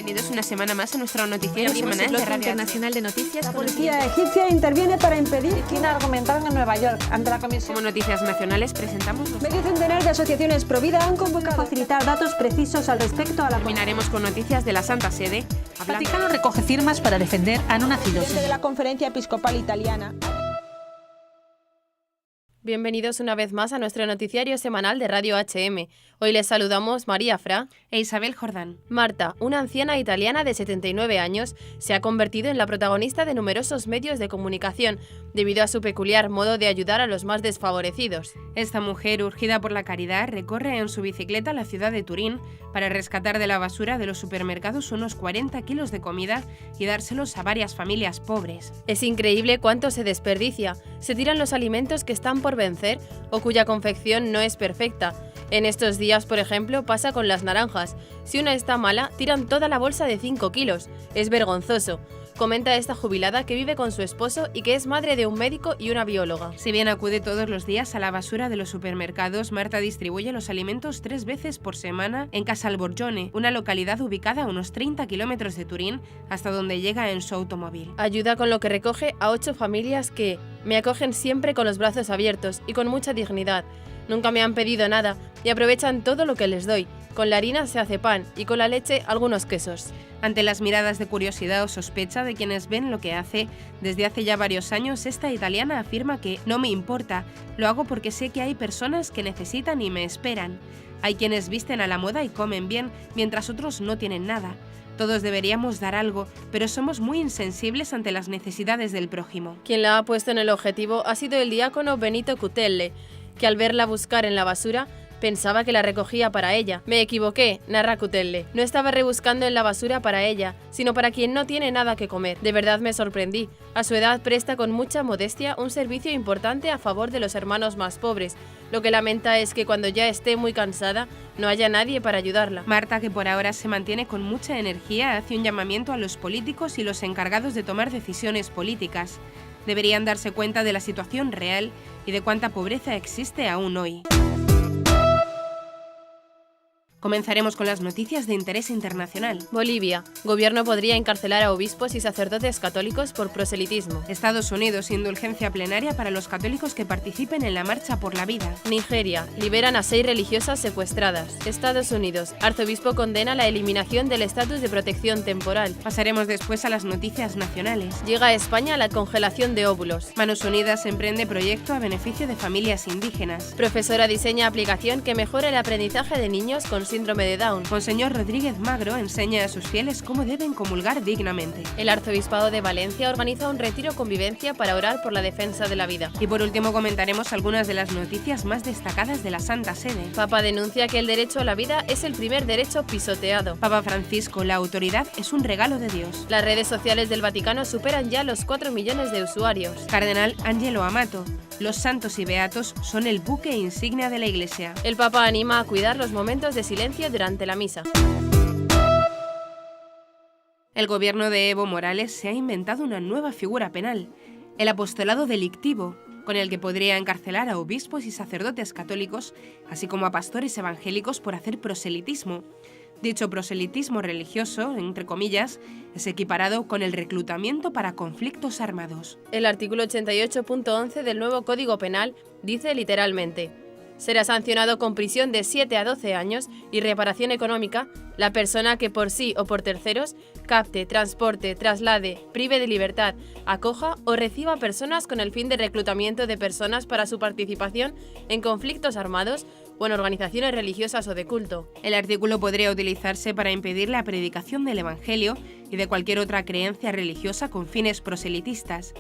Bienvenidos una semana más a nuestro noticiero semanal el de Radio Internacional de Noticias. La policía egipcia interviene para impedir que argumentaron en Nueva York ante la comisión. Como noticias nacionales presentamos Medio centenar de asociaciones pro vida han convocado a facilitar datos precisos al respecto a la Terminaremos con noticias de la Santa Sede. El Vaticano recoge firmas para defender a no nacidos. de la Conferencia Episcopal Italiana. Bienvenidos una vez más a nuestro noticiario semanal de Radio HM. Hoy les saludamos María Fra e Isabel Jordán. Marta, una anciana italiana de 79 años, se ha convertido en la protagonista de numerosos medios de comunicación debido a su peculiar modo de ayudar a los más desfavorecidos. Esta mujer, urgida por la caridad, recorre en su bicicleta la ciudad de Turín para rescatar de la basura de los supermercados unos 40 kilos de comida y dárselos a varias familias pobres. Es increíble cuánto se desperdicia. Se tiran los alimentos que están por vencer o cuya confección no es perfecta. En estos días, por ejemplo, pasa con las naranjas. Si una está mala, tiran toda la bolsa de 5 kilos. Es vergonzoso. Comenta esta jubilada que vive con su esposo y que es madre de un médico y una bióloga. Si bien acude todos los días a la basura de los supermercados, Marta distribuye los alimentos 3 veces por semana en Casalborgione, una localidad ubicada a unos 30 kilómetros de Turín, hasta donde llega en su automóvil. Ayuda con lo que recoge a 8 familias que me acogen siempre con los brazos abiertos y con mucha dignidad. Nunca me han pedido nada y aprovechan todo lo que les doy. Con la harina se hace pan y con la leche algunos quesos. Ante las miradas de curiosidad o sospecha de quienes ven lo que hace, desde hace ya varios años esta italiana afirma que no me importa, lo hago porque sé que hay personas que necesitan y me esperan. Hay quienes visten a la moda y comen bien, mientras otros no tienen nada. Todos deberíamos dar algo, pero somos muy insensibles ante las necesidades del prójimo. Quien la ha puesto en el objetivo ha sido el diácono Benito Cutelle, que al verla buscar en la basura, pensaba que la recogía para ella. Me equivoqué, narra Cutelle. No estaba rebuscando en la basura para ella, sino para quien no tiene nada que comer. De verdad me sorprendí. A su edad presta con mucha modestia un servicio importante a favor de los hermanos más pobres. Lo que lamenta es que cuando ya esté muy cansada, no haya nadie para ayudarla. Marta, que por ahora se mantiene con mucha energía, hace un llamamiento a los políticos y los encargados de tomar decisiones políticas. Deberían darse cuenta de la situación real y de cuánta pobreza existe aún hoy. Comenzaremos con las noticias de interés internacional. Bolivia. Gobierno podría encarcelar a obispos y sacerdotes católicos por proselitismo. Estados Unidos. Indulgencia plenaria para los católicos que participen en la Marcha por la Vida. Nigeria. Liberan a 6 religiosas secuestradas. Estados Unidos. Arzobispo condena la eliminación del estatus de protección temporal. Pasaremos después a las noticias nacionales. Llega a España la congelación de óvulos. Manos Unidas emprende proyecto a beneficio de familias indígenas. Profesora diseña aplicación que mejora el aprendizaje de niños con síndrome de Down. Monseñor Rodríguez Magro enseña a sus fieles cómo deben comulgar dignamente. El Arzobispado de Valencia organiza un retiro convivencia para orar por la defensa de la vida. Y por último comentaremos algunas de las noticias más destacadas de la Santa Sede. Papa denuncia que el derecho a la vida es el primer derecho pisoteado. Papa Francisco, la autoridad es un regalo de Dios. Las redes sociales del Vaticano superan ya los 4 millones de usuarios. Cardenal Angelo Amato. Los santos y beatos son el buque insignia de la Iglesia. El Papa anima a cuidar los momentos de silencio durante la misa. El gobierno de Evo Morales se ha inventado una nueva figura penal, el apostolado delictivo, con el que podría encarcelar a obispos y sacerdotes católicos, así como a pastores evangélicos por hacer proselitismo. Dicho proselitismo religioso, entre comillas, es equiparado con el reclutamiento para conflictos armados. El artículo 88.11 del nuevo Código Penal dice literalmente: será sancionado con prisión de 7 a 12 años y reparación económica la persona que por sí o por terceros capte, transporte, traslade, prive de libertad, acoja o reciba personas con el fin de reclutamiento de personas para su participación en conflictos armados o en organizaciones religiosas o de culto. El artículo podría utilizarse para impedir la predicación del Evangelio y de cualquier otra creencia religiosa con fines proselitistas.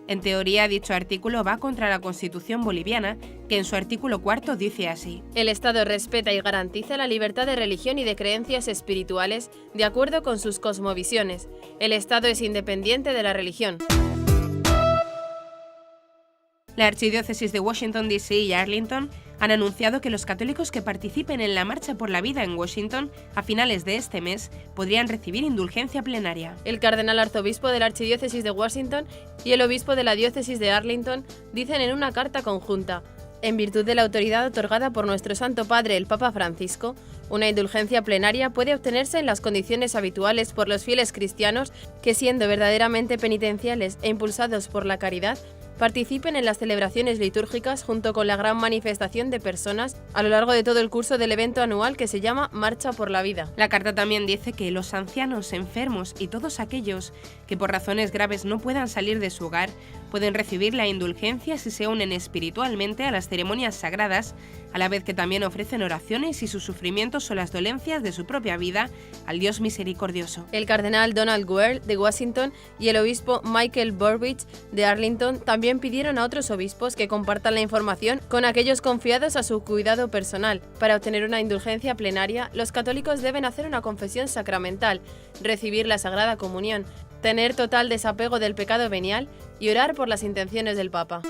En teoría, dicho artículo va contra la Constitución boliviana, que en su artículo 4 dice así: el Estado respeta y garantiza la libertad de religión y de creencias espirituales de acuerdo con sus cosmovisiones. El Estado es independiente de la religión. La Archidiócesis de Washington, D.C. y Arlington han anunciado que los católicos que participen en la Marcha por la Vida en Washington a finales de este mes podrían recibir indulgencia plenaria. El cardenal arzobispo de la Archidiócesis de Washington y el obispo de la Diócesis de Arlington dicen en una carta conjunta: en virtud de la autoridad otorgada por nuestro Santo Padre, el Papa Francisco, Una indulgencia plenaria puede obtenerse en las condiciones habituales por los fieles cristianos que, siendo verdaderamente penitenciales e impulsados por la caridad, participen en las celebraciones litúrgicas junto con la gran manifestación de personas a lo largo de todo el curso del evento anual que se llama Marcha por la Vida. La carta también dice que los ancianos, enfermos y todos aquellos que por razones graves no puedan salir de su hogar pueden recibir la indulgencia si se unen espiritualmente a las ceremonias sagradas, a la vez que también ofrecen oraciones y sus sufrimientos o las dolencias de su propia vida al Dios misericordioso. El cardenal Donald Guer de Washington y el obispo Michael Burbidge de Arlington también pidieron a otros obispos que compartan la información con aquellos confiados a su cuidado personal. Para obtener una indulgencia plenaria, los católicos deben hacer una confesión sacramental, recibir la Sagrada Comunión, tener total desapego del pecado venial y orar por las intenciones del Papa.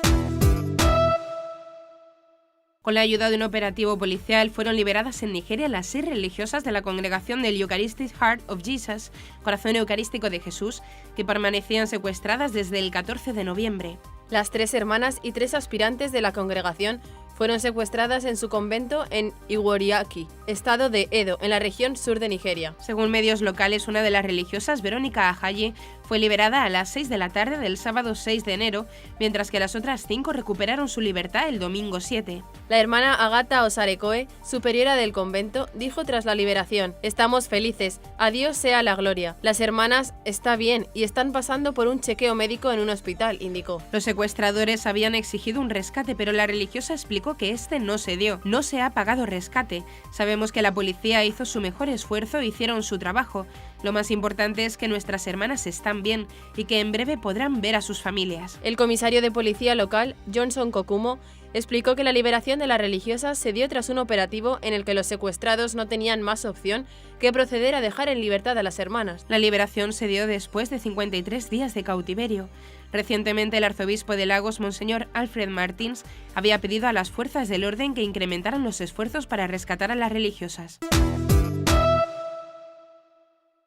Con la ayuda de un operativo policial fueron liberadas en Nigeria las 6 religiosas de la congregación del Eucharistic Heart of Jesus, Corazón Eucarístico de Jesús, que permanecían secuestradas desde el 14 de noviembre. Las 3 hermanas y 3 aspirantes de la congregación fueron secuestradas en su convento en Iworiaki, estado de Edo, en la región sur de Nigeria. Según medios locales, una de las religiosas, Verónica Ajayi, fue liberada a las 6 de la tarde del sábado 6 de enero, mientras que las otras 5 recuperaron su libertad el domingo 7. La hermana Agata Osarekoe, superiora del convento, dijo tras la liberación: «Estamos felices, a Dios sea la gloria. Las hermanas está bien y están pasando por un chequeo médico en un hospital», indicó. Los secuestradores habían exigido un rescate, pero la religiosa explicó que este no se dio. No se ha pagado rescate. Sabemos que la policía hizo su mejor esfuerzo e hicieron su trabajo. Lo más importante es que nuestras hermanas están bien y que en breve podrán ver a sus familias. El comisario de policía local, Johnson Kokumo, explicó que la liberación de las religiosas se dio tras un operativo en el que los secuestrados no tenían más opción que proceder a dejar en libertad a las hermanas. La liberación se dio después de 53 días de cautiverio. Recientemente el arzobispo de Lagos, Monseñor Alfred Martins, había pedido a las fuerzas del orden que incrementaran los esfuerzos para rescatar a las religiosas.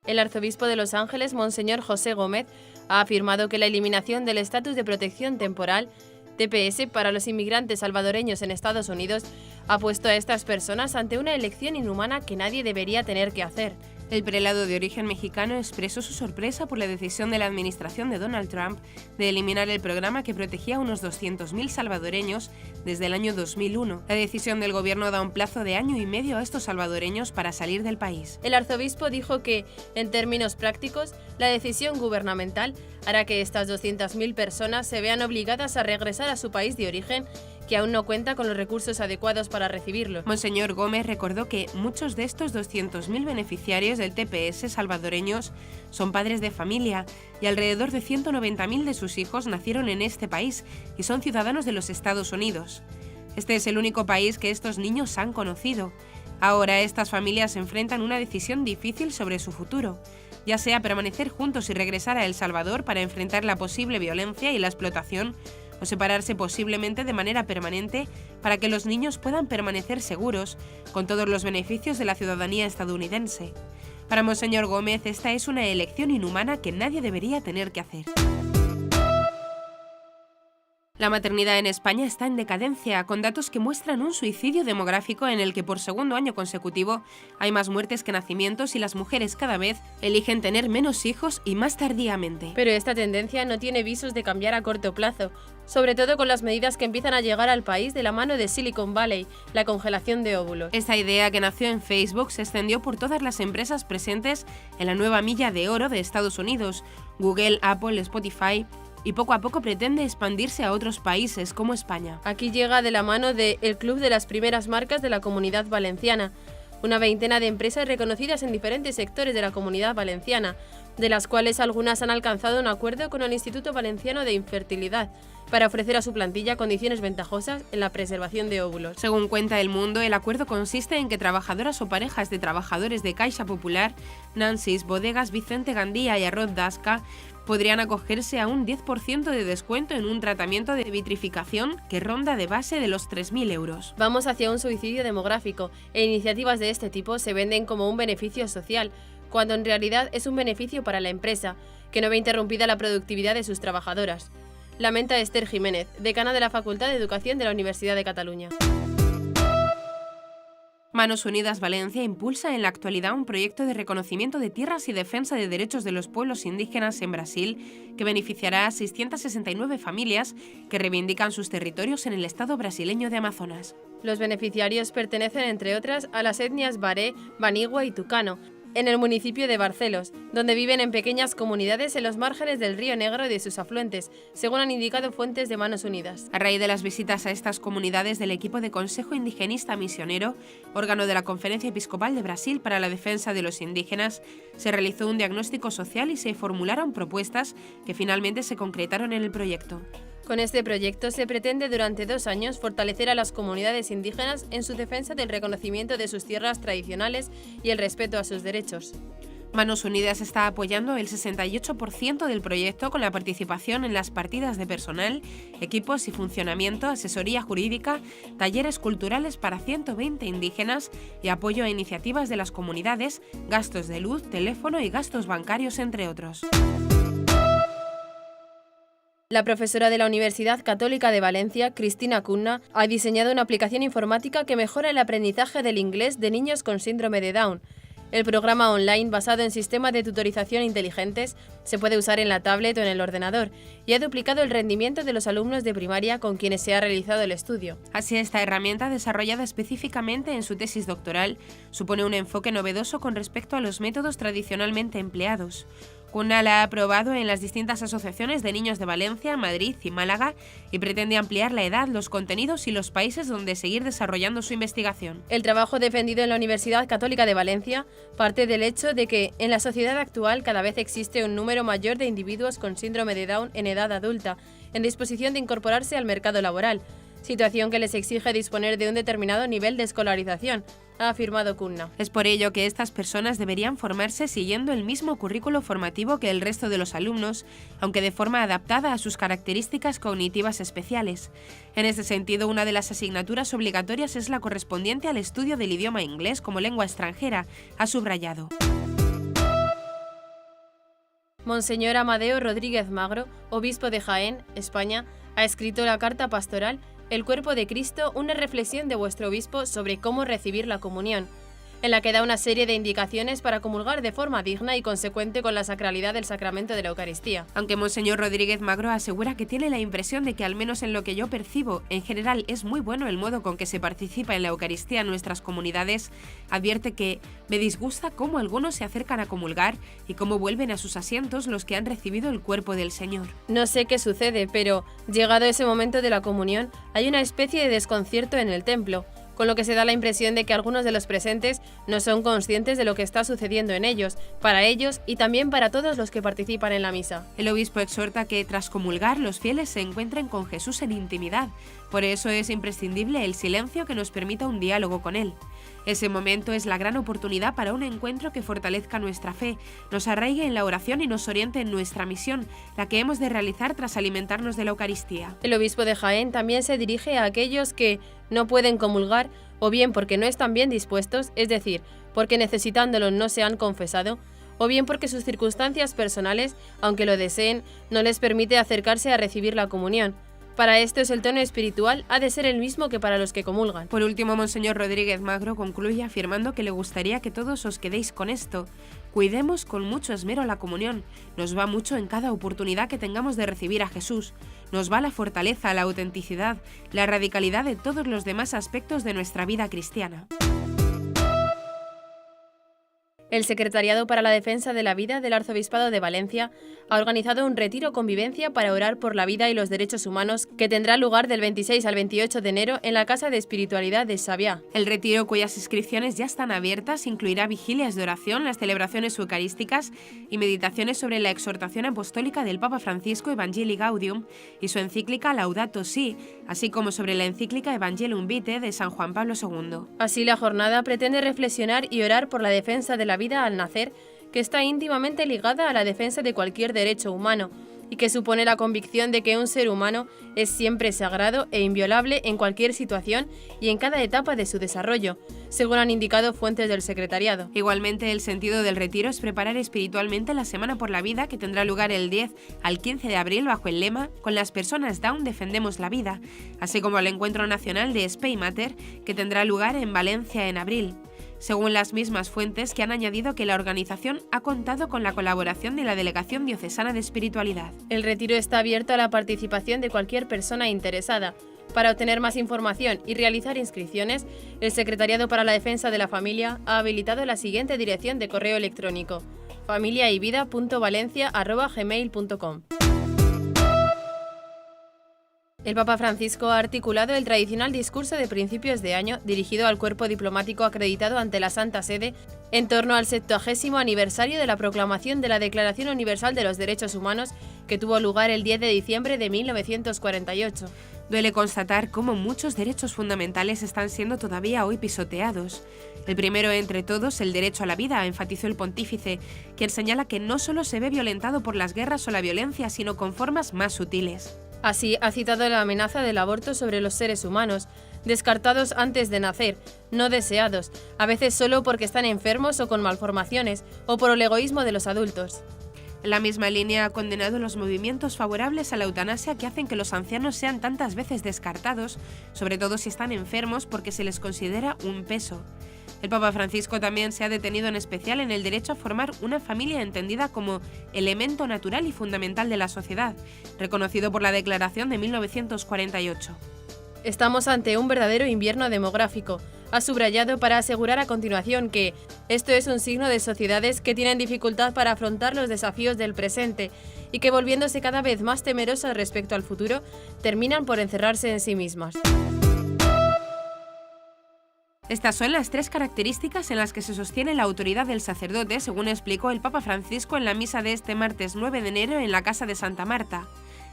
El arzobispo de Los Ángeles, Monseñor José Gómez, ha afirmado que la eliminación del estatus de protección temporal, TPS, para los inmigrantes salvadoreños en Estados Unidos ha puesto a estas personas ante una elección inhumana que nadie debería tener que hacer. El prelado de origen mexicano expresó su sorpresa por la decisión de la administración de Donald Trump de eliminar el programa que protegía a unos 200.000 salvadoreños desde el año 2001. La decisión del gobierno da un plazo de año y medio a estos salvadoreños para salir del país. El arzobispo dijo que, en términos prácticos, la decisión gubernamental hará que estas 200.000 personas se vean obligadas a regresar a su país de origen, que aún no cuenta con los recursos adecuados para recibirlo. Monseñor Gómez recordó que muchos de estos 200.000 beneficiarios del TPS salvadoreños son padres de familia y alrededor de 190.000 de sus hijos nacieron en este país y son ciudadanos de los Estados Unidos. Este es el único país que estos niños han conocido. Ahora estas familias enfrentan una decisión difícil sobre su futuro, ya sea permanecer juntos y regresar a El Salvador para enfrentar la posible violencia y la explotación, o separarse posiblemente de manera permanente para que los niños puedan permanecer seguros con todos los beneficios de la ciudadanía estadounidense. Para Monseñor Gómez, esta es una elección inhumana que nadie debería tener que hacer. La maternidad en España está en decadencia, con datos que muestran un suicidio demográfico en el que por segundo año consecutivo hay más muertes que nacimientos y las mujeres cada vez eligen tener menos hijos y más tardíamente. Pero esta tendencia no tiene visos de cambiar a corto plazo, sobre todo con las medidas que empiezan a llegar al país de la mano de Silicon Valley, la congelación de óvulos. Esta idea, que nació en Facebook, se extendió por todas las empresas presentes en la nueva milla de oro de Estados Unidos, Google, Apple, Spotify, y poco a poco pretende expandirse a otros países como España. Aquí llega de la mano de el Club de las Primeras Marcas de la Comunidad Valenciana, una veintena de empresas reconocidas en diferentes sectores de la Comunidad Valenciana, de las cuales algunas han alcanzado un acuerdo con el Instituto Valenciano de Infertilidad para ofrecer a su plantilla condiciones ventajosas en la preservación de óvulos. Según cuenta El Mundo, el acuerdo consiste en que trabajadoras o parejas de trabajadores de Caixa Popular, Nancy's, Bodegas Vicente Gandía y Arroz Dasca podrían acogerse a un 10% de descuento en un tratamiento de vitrificación que ronda de base de los 3.000 euros. Vamos hacia un suicidio demográfico e iniciativas de este tipo se venden como un beneficio social, cuando en realidad es un beneficio para la empresa, que no ve interrumpida la productividad de sus trabajadoras. Lamenta Esther Jiménez, decana de la Facultad de Educación de la Universidad de Cataluña. Manos Unidas Valencia impulsa en la actualidad un proyecto de reconocimiento de tierras y defensa de derechos de los pueblos indígenas en Brasil que beneficiará a 669 familias que reivindican sus territorios en el estado brasileño de Amazonas. Los beneficiarios pertenecen, entre otras, a las etnias Baré, Banigua y Tucano, en el municipio de Barcelos, donde viven en pequeñas comunidades en los márgenes del río Negro y de sus afluentes, según han indicado fuentes de Manos Unidas. A raíz de las visitas a estas comunidades del equipo de Consejo Indigenista Misionero, órgano de la Conferencia Episcopal de Brasil para la Defensa de los Indígenas, se realizó un diagnóstico social y se formularon propuestas que finalmente se concretaron en el proyecto. Con este proyecto se pretende durante 2 años fortalecer a las comunidades indígenas en su defensa del reconocimiento de sus tierras tradicionales y el respeto a sus derechos. Manos Unidas está apoyando el 68% del proyecto con la participación en las partidas de personal, equipos y funcionamiento, asesoría jurídica, talleres culturales para 120 indígenas y apoyo a iniciativas de las comunidades, gastos de luz, teléfono y gastos bancarios, entre otros. La profesora de la Universidad Católica de Valencia, Cristina Cunna, ha diseñado una aplicación informática que mejora el aprendizaje del inglés de niños con síndrome de Down. El programa online, basado en sistemas de tutorización inteligentes, se puede usar en la tablet o en el ordenador y ha duplicado el rendimiento de los alumnos de primaria con quienes se ha realizado el estudio. Así, esta herramienta, desarrollada específicamente en su tesis doctoral, supone un enfoque novedoso con respecto a los métodos tradicionalmente empleados. Cunna la ha aprobado en las distintas asociaciones de niños de Valencia, Madrid y Málaga y pretende ampliar la edad, los contenidos y los países donde seguir desarrollando su investigación. El trabajo defendido en la Universidad Católica de Valencia parte del hecho de que en la sociedad actual cada vez existe un número mayor de individuos con síndrome de Down en edad adulta, en disposición de incorporarse al mercado laboral, situación que les exige disponer de un determinado nivel de escolarización, ha afirmado Cunna. Es por ello que estas personas deberían formarse siguiendo el mismo currículo formativo que el resto de los alumnos, aunque de forma adaptada a sus características cognitivas especiales. En ese sentido, una de las asignaturas obligatorias es la correspondiente al estudio del idioma inglés como lengua extranjera, ha subrayado. Monseñor Amadeo Rodríguez Magro, obispo de Jaén, España, ha escrito la carta pastoral El cuerpo de Cristo, una reflexión de vuestro obispo sobre cómo recibir la comunión, en la que da una serie de indicaciones para comulgar de forma digna y consecuente con la sacralidad del sacramento de la Eucaristía. Aunque Monseñor Rodríguez Magro asegura que tiene la impresión de que, al menos en lo que yo percibo, en general es muy bueno el modo con que se participa en la Eucaristía en nuestras comunidades, advierte que me disgusta cómo algunos se acercan a comulgar y cómo vuelven a sus asientos los que han recibido el cuerpo del Señor. No sé qué sucede, pero, llegado ese momento de la comunión, hay una especie de desconcierto en el templo, con lo que se da la impresión de que algunos de los presentes no son conscientes de lo que está sucediendo en ellos, para ellos y también para todos los que participan en la misa. El obispo exhorta que, tras comulgar, los fieles se encuentren con Jesús en intimidad. Por eso es imprescindible el silencio que nos permita un diálogo con Él. Ese momento es la gran oportunidad para un encuentro que fortalezca nuestra fe, nos arraigue en la oración y nos oriente en nuestra misión, la que hemos de realizar tras alimentarnos de la Eucaristía. El obispo de Jaén también se dirige a aquellos que no pueden comulgar, o bien porque no están bien dispuestos, es decir, porque necesitándolo no se han confesado, o bien porque sus circunstancias personales, aunque lo deseen, no les permite acercarse a recibir la comunión. Para estos el tono espiritual ha de ser el mismo que para los que comulgan. Por último, Monseñor Rodríguez Magro concluye afirmando que le gustaría que todos os quedéis con esto. Cuidemos con mucho esmero la comunión. Nos va mucho en cada oportunidad que tengamos de recibir a Jesús. Nos va la fortaleza, la autenticidad, la radicalidad de todos los demás aspectos de nuestra vida cristiana. El Secretariado para la Defensa de la Vida del Arzobispado de Valencia ha organizado un retiro convivencia para orar por la vida y los derechos humanos que tendrá lugar del 26 al 28 de enero en la Casa de Espiritualidad de Sabiá. El retiro, cuyas inscripciones ya están abiertas, incluirá vigilias de oración, las celebraciones eucarísticas y meditaciones sobre la exhortación apostólica del Papa Francisco Evangelii Gaudium y su encíclica Laudato Si, así como sobre la encíclica Evangelium Vitae de San Juan Pablo II. Así, la jornada pretende reflexionar y orar por la defensa de la vida al nacer, que está íntimamente ligada a la defensa de cualquier derecho humano, y que supone la convicción de que un ser humano es siempre sagrado e inviolable en cualquier situación y en cada etapa de su desarrollo, según han indicado fuentes del secretariado. Igualmente, el sentido del retiro es preparar espiritualmente la Semana por la Vida, que tendrá lugar el 10 al 15 de abril bajo el lema "Con las personas Down defendemos la vida", así como el Encuentro Nacional de Spay Matter, que tendrá lugar en Valencia en abril. Según las mismas fuentes, que han añadido que la organización ha contado con la colaboración de la Delegación Diocesana de Espiritualidad. El retiro está abierto a la participación de cualquier persona interesada. Para obtener más información y realizar inscripciones, el Secretariado para la Defensa de la Familia ha habilitado la siguiente dirección de correo electrónico: familiayvida.valencia@gmail.com. El Papa Francisco ha articulado el tradicional discurso de principios de año dirigido al cuerpo diplomático acreditado ante la Santa Sede en torno al 70º aniversario de la proclamación de la Declaración Universal de los Derechos Humanos, que tuvo lugar el 10 de diciembre de 1948. Duele constatar cómo muchos derechos fundamentales están siendo todavía hoy pisoteados. El primero entre todos, el derecho a la vida, enfatizó el pontífice, quien señala que no solo se ve violentado por las guerras o la violencia, sino con formas más sutiles. Así, ha citado la amenaza del aborto sobre los seres humanos, descartados antes de nacer, no deseados, a veces solo porque están enfermos o con malformaciones, o por el egoísmo de los adultos. En la misma línea ha condenado los movimientos favorables a la eutanasia que hacen que los ancianos sean tantas veces descartados, sobre todo si están enfermos, porque se les considera un peso. El Papa Francisco también se ha detenido en especial en el derecho a formar una familia entendida como elemento natural y fundamental de la sociedad, reconocido por la Declaración de 1948. Estamos ante un verdadero invierno demográfico. Ha subrayado para asegurar a continuación que esto es un signo de sociedades que tienen dificultad para afrontar los desafíos del presente y que, volviéndose cada vez más temerosas respecto al futuro, terminan por encerrarse en sí mismas. Estas son las 3 características en las que se sostiene la autoridad del sacerdote, según explicó el Papa Francisco en la misa de este martes 9 de enero en la Casa de Santa Marta: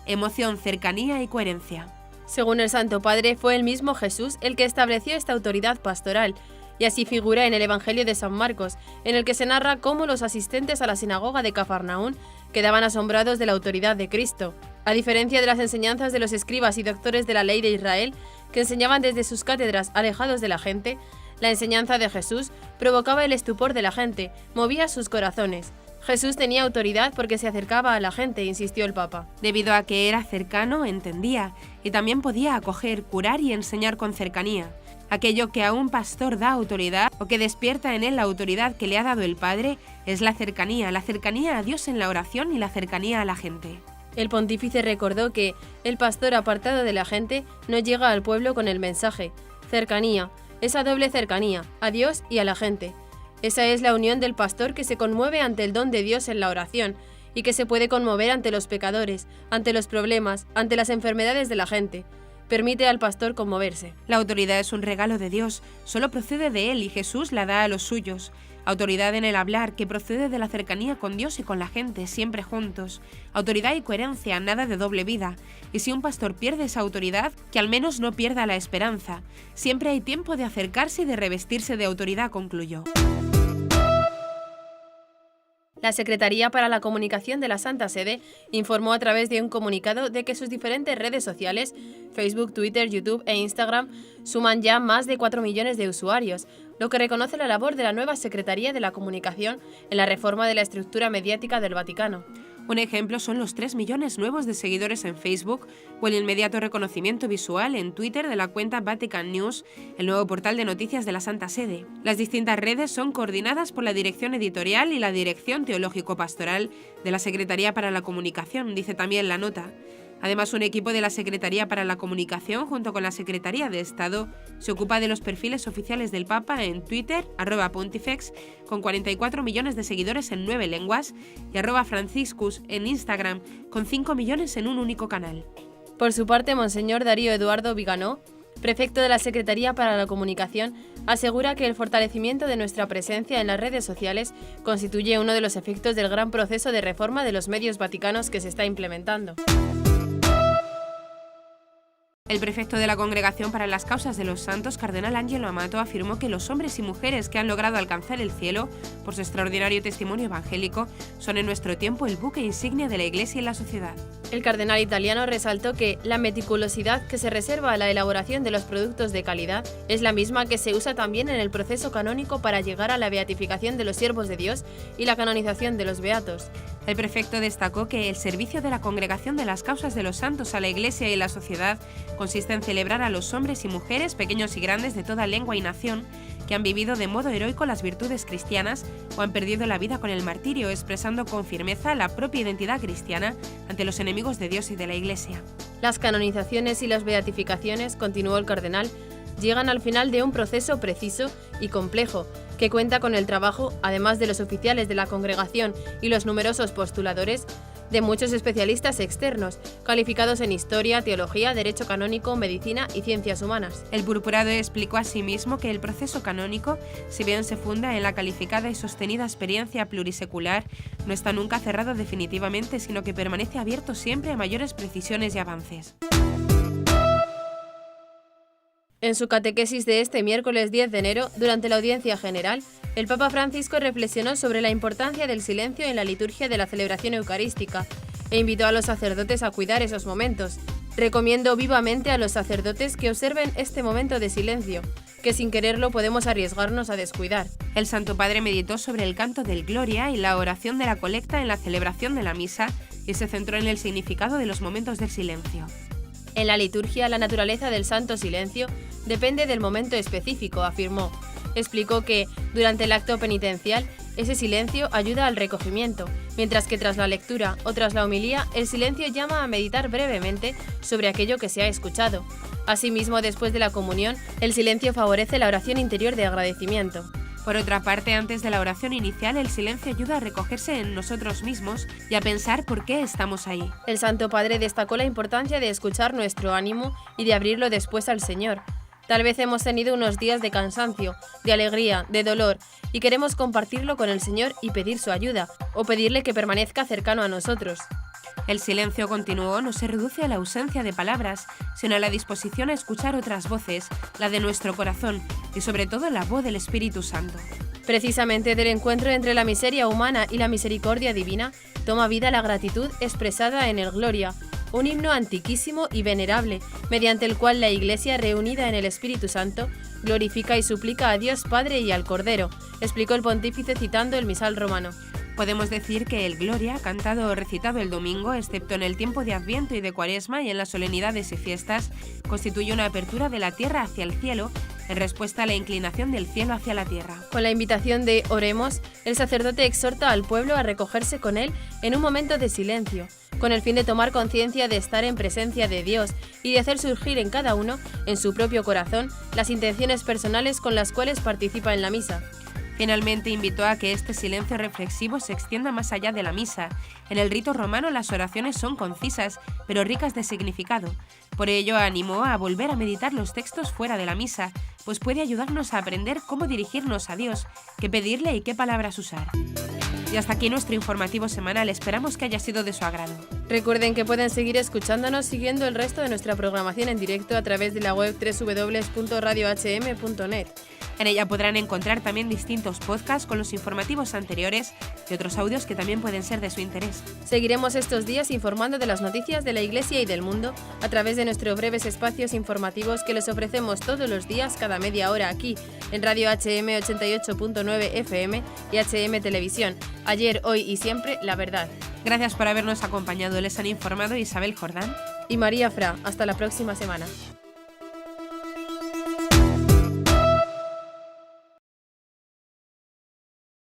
emoción, cercanía y coherencia. Según el Santo Padre, fue el mismo Jesús el que estableció esta autoridad pastoral, y así figura en el Evangelio de San Marcos, en el que se narra cómo los asistentes a la sinagoga de Cafarnaún quedaban asombrados de la autoridad de Cristo. A diferencia de las enseñanzas de los escribas y doctores de la ley de Israel, que enseñaban desde sus cátedras alejados de la gente, la enseñanza de Jesús provocaba el estupor de la gente, movía sus corazones. Jesús tenía autoridad porque se acercaba a la gente, insistió el Papa. Debido a que era cercano, entendía, y también podía acoger, curar y enseñar con cercanía. Aquello que a un pastor da autoridad, o que despierta en él la autoridad que le ha dado el Padre, es la cercanía a Dios en la oración y la cercanía a la gente. El pontífice recordó que el pastor apartado de la gente no llega al pueblo con el mensaje. Cercanía, esa doble cercanía, a Dios y a la gente. Esa es la unión del pastor que se conmueve ante el don de Dios en la oración y que se puede conmover ante los pecadores, ante los problemas, ante las enfermedades de la gente. Permite al pastor conmoverse. La autoridad es un regalo de Dios, solo procede de Él y Jesús la da a los suyos. Autoridad en el hablar, que procede de la cercanía con Dios y con la gente, siempre juntos. Autoridad y coherencia, nada de doble vida. Y si un pastor pierde esa autoridad, que al menos no pierda la esperanza. Siempre hay tiempo de acercarse y de revestirse de autoridad, concluyó. La Secretaría para la Comunicación de la Santa Sede informó a través de un comunicado de que sus diferentes redes sociales, Facebook, Twitter, YouTube e Instagram, suman ya más de 4 millones de usuarios, lo que reconoce la labor de la nueva Secretaría de la Comunicación en la reforma de la estructura mediática del Vaticano. Un ejemplo son los 3 millones nuevos de seguidores en Facebook o el inmediato reconocimiento visual en Twitter de la cuenta Vatican News, el nuevo portal de noticias de la Santa Sede. Las distintas redes son coordinadas por la Dirección Editorial y la Dirección Teológico-Pastoral de la Secretaría para la Comunicación, dice también la nota. Además, un equipo de la Secretaría para la Comunicación, junto con la Secretaría de Estado, se ocupa de los perfiles oficiales del Papa en Twitter, @pontifex, con 44 millones de seguidores en 9 lenguas, y @franciscus en Instagram, con 5 millones en un único canal. Por su parte, Monseñor Darío Eduardo Viganó, prefecto de la Secretaría para la Comunicación, asegura que el fortalecimiento de nuestra presencia en las redes sociales constituye uno de los efectos del gran proceso de reforma de los medios vaticanos que se está implementando. El prefecto de la Congregación para las Causas de los Santos, cardenal Angelo Amato, afirmó que los hombres y mujeres que han logrado alcanzar el cielo por su extraordinario testimonio evangélico son en nuestro tiempo el buque insignia de la Iglesia y la sociedad. El cardenal italiano resaltó que la meticulosidad que se reserva a la elaboración de los productos de calidad es la misma que se usa también en el proceso canónico para llegar a la beatificación de los siervos de Dios y la canonización de los beatos. El prefecto destacó que el servicio de la Congregación de las Causas de los Santos a la Iglesia y la sociedad consiste en celebrar a los hombres y mujeres, pequeños y grandes de toda lengua y nación, que han vivido de modo heroico las virtudes cristianas o han perdido la vida con el martirio, expresando con firmeza la propia identidad cristiana ante los enemigos de Dios y de la Iglesia. Las canonizaciones y las beatificaciones, continuó el cardenal, llegan al final de un proceso preciso y complejo, que cuenta con el trabajo, además de los oficiales de la congregación y los numerosos postuladores, de muchos especialistas externos, calificados en historia, teología, derecho canónico, medicina y ciencias humanas. El purpurado explicó asimismo que el proceso canónico, si bien se funda en la calificada y sostenida experiencia plurisecular, no está nunca cerrado definitivamente, sino que permanece abierto siempre a mayores precisiones y avances. En su catequesis de este miércoles 10 de enero, durante la audiencia general, el Papa Francisco reflexionó sobre la importancia del silencio en la liturgia de la celebración eucarística e invitó a los sacerdotes a cuidar esos momentos. Recomiendo vivamente a los sacerdotes que observen este momento de silencio, que sin quererlo podemos arriesgarnos a descuidar. El Santo Padre meditó sobre el canto del Gloria y la oración de la colecta en la celebración de la misa y se centró en el significado de los momentos del silencio. En la liturgia, la naturaleza del santo silencio depende del momento específico, afirmó. Explicó que, durante el acto penitencial, ese silencio ayuda al recogimiento, mientras que tras la lectura o tras la homilía, el silencio llama a meditar brevemente sobre aquello que se ha escuchado. Asimismo, después de la comunión, el silencio favorece la oración interior de agradecimiento. Por otra parte, antes de la oración inicial, el silencio ayuda a recogerse en nosotros mismos y a pensar por qué estamos ahí. El Santo Padre destacó la importancia de escuchar nuestro ánimo y de abrirlo después al Señor. Tal vez hemos tenido unos días de cansancio, de alegría, de dolor, y queremos compartirlo con el Señor y pedir su ayuda, o pedirle que permanezca cercano a nosotros. El silencio, continuó, no se reduce a la ausencia de palabras, sino a la disposición a escuchar otras voces, la de nuestro corazón y sobre todo la voz del Espíritu Santo. Precisamente del encuentro entre la miseria humana y la misericordia divina, toma vida la gratitud expresada en el Gloria, un himno antiquísimo y venerable, mediante el cual la Iglesia, reunida en el Espíritu Santo, glorifica y suplica a Dios Padre y al Cordero, explicó el pontífice citando el misal romano. Podemos decir que el Gloria, cantado o recitado el domingo, excepto en el tiempo de Adviento y de Cuaresma y en las solemnidades y fiestas, constituye una apertura de la tierra hacia el cielo, en respuesta a la inclinación del cielo hacia la tierra. Con la invitación de Oremos, el sacerdote exhorta al pueblo a recogerse con él en un momento de silencio, con el fin de tomar conciencia de estar en presencia de Dios y de hacer surgir en cada uno, en su propio corazón, las intenciones personales con las cuales participa en la misa. Finalmente invitó a que este silencio reflexivo se extienda más allá de la misa. En el rito romano las oraciones son concisas, pero ricas de significado. Por ello animó a volver a meditar los textos fuera de la misa, pues puede ayudarnos a aprender cómo dirigirnos a Dios, qué pedirle y qué palabras usar. Y hasta aquí nuestro informativo semanal, esperamos que haya sido de su agrado. Recuerden que pueden seguir escuchándonos siguiendo el resto de nuestra programación en directo a través de la web www.radiohm.net. En ella podrán encontrar también distintos podcasts con los informativos anteriores y otros audios que también pueden ser de su interés. Seguiremos estos días informando de las noticias de la Iglesia y del mundo a través de nuestros breves espacios informativos que les ofrecemos todos los días cada media hora aquí en Radio HM 88.9 FM y HM Televisión. Ayer, hoy y siempre, la verdad. Gracias por habernos acompañado. Les han informado Isabel Jordán y María Fra. Hasta la próxima semana.